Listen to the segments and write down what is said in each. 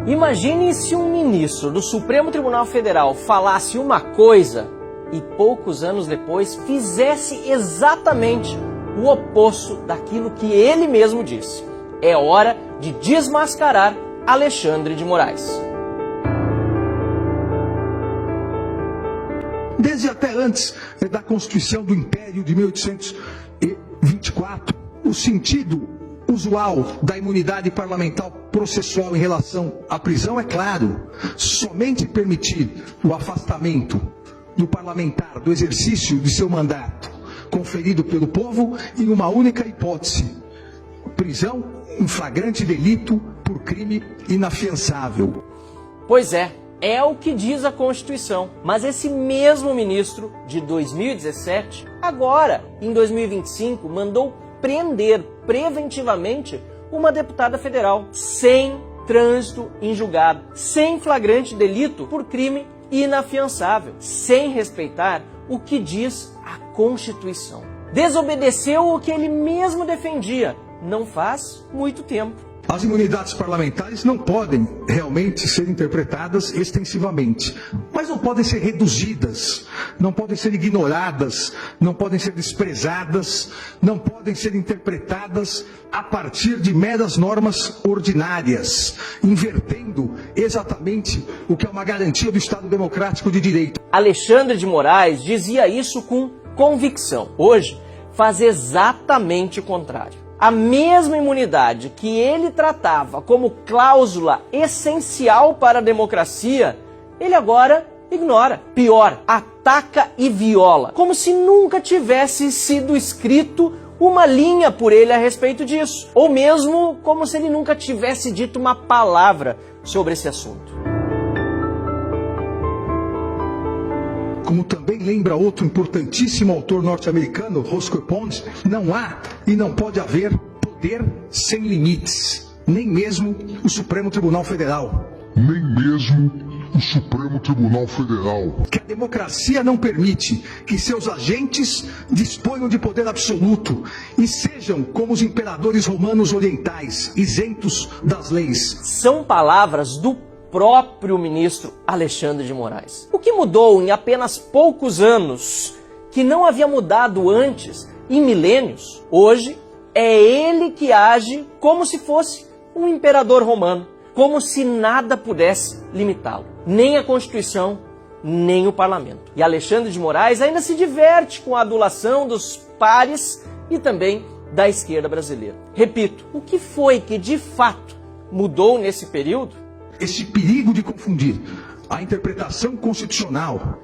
Imagine se um ministro do Supremo Tribunal Federal falasse uma coisa e poucos anos depois fizesse exatamente o oposto daquilo que ele mesmo disse. É hora de desmascarar Alexandre de Moraes. Desde até antes da Constituição do Império de 1824, o sentido usual da imunidade parlamentar processual em relação à prisão é claro: somente permitir o afastamento do parlamentar do exercício de seu mandato conferido pelo povo em uma única hipótese: prisão em flagrante delito por crime inafiançável. Pois é o que diz a Constituição. Mas esse mesmo ministro de 2017, agora, em 2025, mandou prender preventivamente uma deputada federal, sem trânsito em julgado, sem flagrante delito por crime inafiançável, sem respeitar o que diz a Constituição. Desobedeceu o que ele mesmo defendia não faz muito tempo. As imunidades parlamentares não podem realmente ser interpretadas extensivamente, mas não podem ser reduzidas, não podem ser ignoradas, não podem ser desprezadas, não podem ser interpretadas a partir de meras normas ordinárias, invertendo exatamente o que é uma garantia do Estado Democrático de Direito. Alexandre de Moraes dizia isso com convicção. Hoje, faz exatamente o contrário. A mesma imunidade que ele tratava como cláusula essencial para a democracia, ele agora ignora. Pior, ataca e viola, como se nunca tivesse sido escrito uma linha por ele a respeito disso, ou mesmo como se ele nunca tivesse dito uma palavra sobre esse assunto. Como também lembra outro importantíssimo autor norte-americano, Roscoe Pond, não há e não pode haver poder sem limites, nem mesmo o Supremo Tribunal Federal. Nem mesmo o Supremo Tribunal Federal. Que a democracia não permite que seus agentes disponham de poder absoluto e sejam como os imperadores romanos orientais, isentos das leis. São palavras do próprio ministro Alexandre de Moraes. O que mudou em apenas poucos anos, que não havia mudado antes em milênios, hoje é ele que age como se fosse um imperador romano, como se nada pudesse limitá-lo, nem a Constituição, nem o Parlamento. E Alexandre de Moraes ainda se diverte com a adulação dos pares e também da esquerda brasileira. Repito, o que foi que de fato mudou nesse período? Esse perigo de confundir a interpretação constitucional,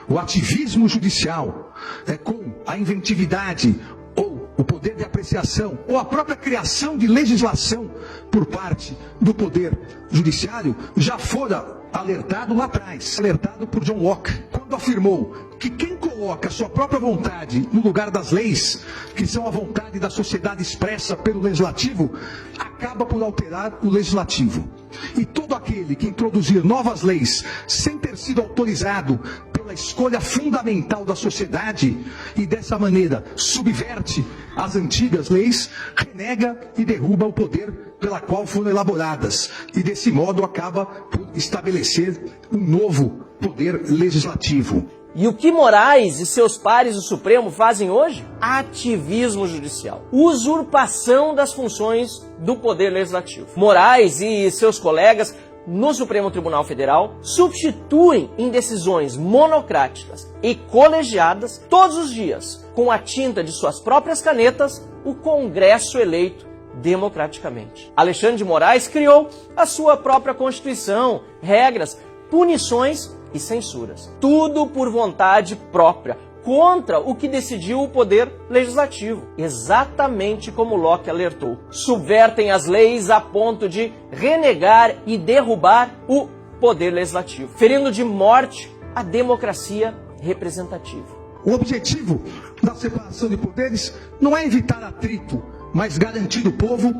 o ativismo judicial, com a inventividade ou o poder de apreciação ou a própria criação de legislação por parte do poder judiciário, já fora alertado lá atrás, alertado por John Locke, quando afirmou que quem coloca a sua própria vontade no lugar das leis, que são a vontade da sociedade expressa pelo legislativo, acaba por alterar o legislativo. E todo aquele que introduzir novas leis sem ter sido autorizado pela escolha fundamental da sociedade e dessa maneira subverte as antigas leis, renega e derruba o poder pela qual foram elaboradas e desse modo acaba por estabelecer um novo poder legislativo. E o que Moraes e seus pares do Supremo fazem hoje? Ativismo judicial. Usurpação das funções do Poder Legislativo. Moraes e seus colegas no Supremo Tribunal Federal substituem em decisões monocráticas e colegiadas todos os dias, com a tinta de suas próprias canetas, o Congresso eleito democraticamente. Alexandre de Moraes criou a sua própria Constituição, regras, punições e censuras. Tudo por vontade própria, contra o que decidiu o Poder Legislativo. Exatamente como Locke alertou. Subvertem as leis a ponto de renegar e derrubar o Poder Legislativo, ferindo de morte a democracia representativa. O objetivo da separação de poderes não é evitar atrito, mas garantir o povo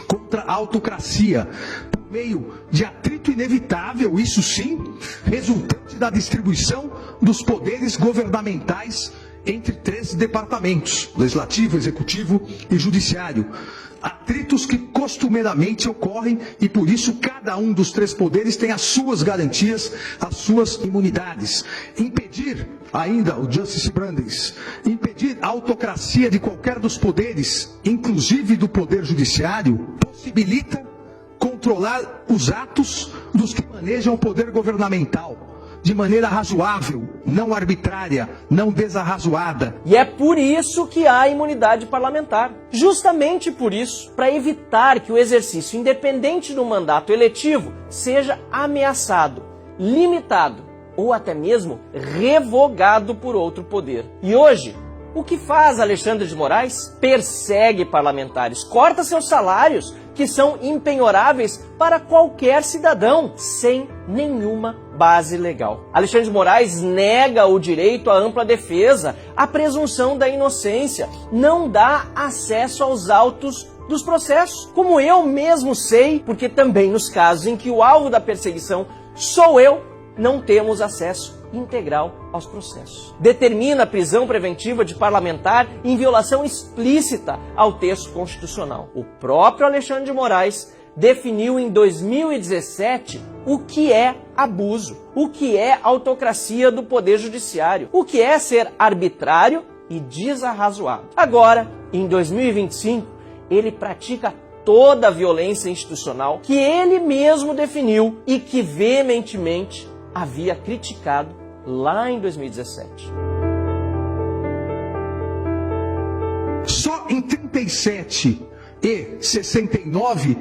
contra a autocracia, por meio de atrito inevitável, isso sim, resultante da distribuição dos poderes governamentais entre três departamentos, legislativo, executivo e judiciário, atritos que costumeiramente ocorrem e por isso cada um dos três poderes tem as suas garantias, as suas imunidades. Impedir, ainda o Justice Brandeis, impedir a autocracia de qualquer dos poderes, inclusive do poder judiciário, possibilita controlar os atos dos que manejam o poder governamental de maneira razoável, não arbitrária, não desarrazoada. E é por isso que há imunidade parlamentar. Justamente por isso, para evitar que o exercício independente do mandato eletivo seja ameaçado, limitado ou até mesmo revogado por outro poder. E hoje, o que faz Alexandre de Moraes? Persegue parlamentares, corta seus salários, que são impenhoráveis para qualquer cidadão, sem nenhuma base legal. Alexandre de Moraes nega o direito à ampla defesa, a presunção da inocência, não dá acesso aos autos dos processos. Como eu mesmo sei, porque também nos casos em que o alvo da perseguição sou eu, não temos acesso integral aos processos. Determina a prisão preventiva de parlamentar em violação explícita ao texto constitucional. O próprio Alexandre de Moraes definiu em 2017 o que é abuso, o que é autocracia do Poder Judiciário, o que é ser arbitrário e desarrazoado. Agora, em 2025, ele pratica toda a violência institucional que ele mesmo definiu e que veementemente havia criticado lá em 2017. Só em 37 e 69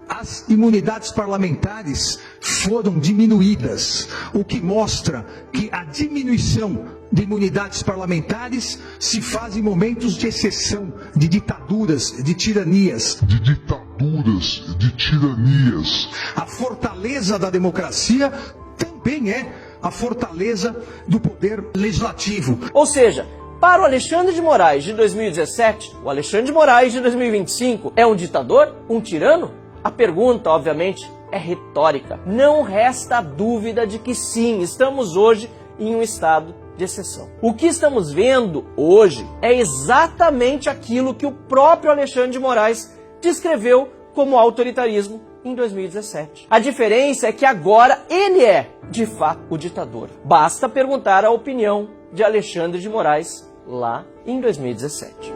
as imunidades parlamentares foram diminuídas, o que mostra que a diminuição de imunidades parlamentares se faz em momentos de exceção, de ditaduras, de tiranias. A fortaleza da democracia também é a fortaleza do poder legislativo. Ou seja, para o Alexandre de Moraes de 2017, o Alexandre de Moraes de 2025 é um ditador? Um tirano? A pergunta, obviamente, é retórica. Não resta dúvida de que sim, estamos hoje em um estado de exceção. O que estamos vendo hoje é exatamente aquilo que o próprio Alexandre de Moraes descreveu como autoritarismo em 2017. A diferença é que agora ele é, de fato, o ditador. Basta perguntar a opinião de Alexandre de Moraes lá em 2017.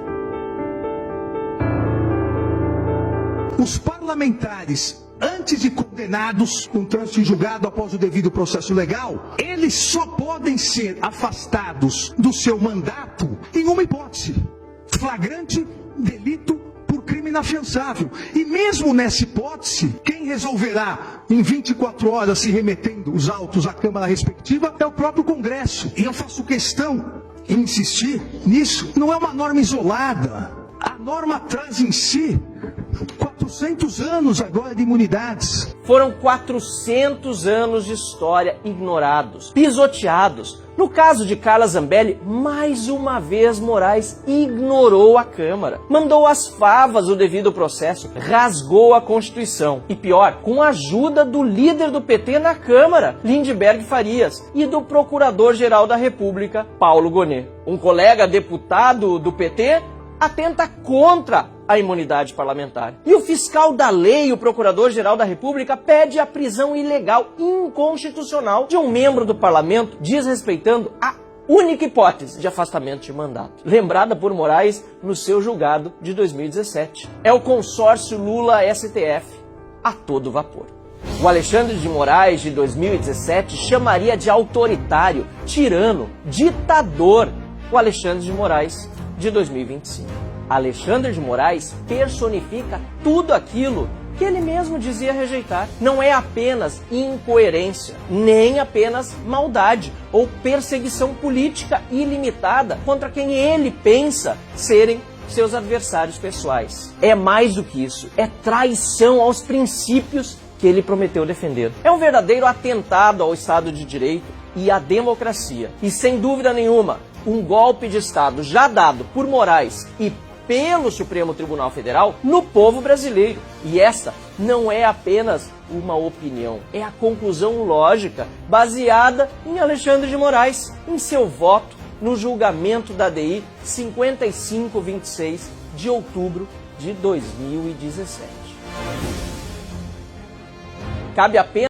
Os parlamentares, antes de condenados com trânsito em julgado após o devido processo legal, eles só podem ser afastados do seu mandato em uma hipótese: flagrante delito por crime inafiançável. E mesmo nessa hipótese, quem resolverá em 24 horas, se remetendo os autos à Câmara respectiva, é o próprio Congresso. E eu faço questão em insistir nisso. Não é uma norma isolada. A norma traz em si 400 anos agora de imunidades. Foram 400 anos de história ignorados, pisoteados. No caso de Carla Zambelli, mais uma vez Moraes ignorou a Câmara, mandou às favas o devido processo, rasgou a Constituição. E pior, com a ajuda do líder do PT na Câmara, Lindbergh Farias, e do Procurador-Geral da República, Paulo Gonet. Um colega deputado do PT atenta contra a imunidade parlamentar. E o fiscal da lei, o Procurador-Geral da República, pede a prisão ilegal, inconstitucional, de um membro do parlamento, desrespeitando a única hipótese de afastamento de mandato, lembrada por Moraes no seu julgado de 2017. É o consórcio Lula-STF a todo vapor. O Alexandre de Moraes de 2017 chamaria de autoritário, tirano, ditador o Alexandre de Moraes de 2025. Alexandre de Moraes personifica tudo aquilo que ele mesmo dizia rejeitar. Não é apenas incoerência, nem apenas maldade ou perseguição política ilimitada contra quem ele pensa serem seus adversários pessoais. É mais do que isso, é traição aos princípios que ele prometeu defender. É um verdadeiro atentado ao Estado de Direito e à democracia. E sem dúvida nenhuma, um golpe de Estado já dado por Moraes e pelo Supremo Tribunal Federal no povo brasileiro. E essa não é apenas uma opinião, é a conclusão lógica baseada em Alexandre de Moraes, em seu voto no julgamento da ADI 5526 de outubro de 2017. Cabe apenas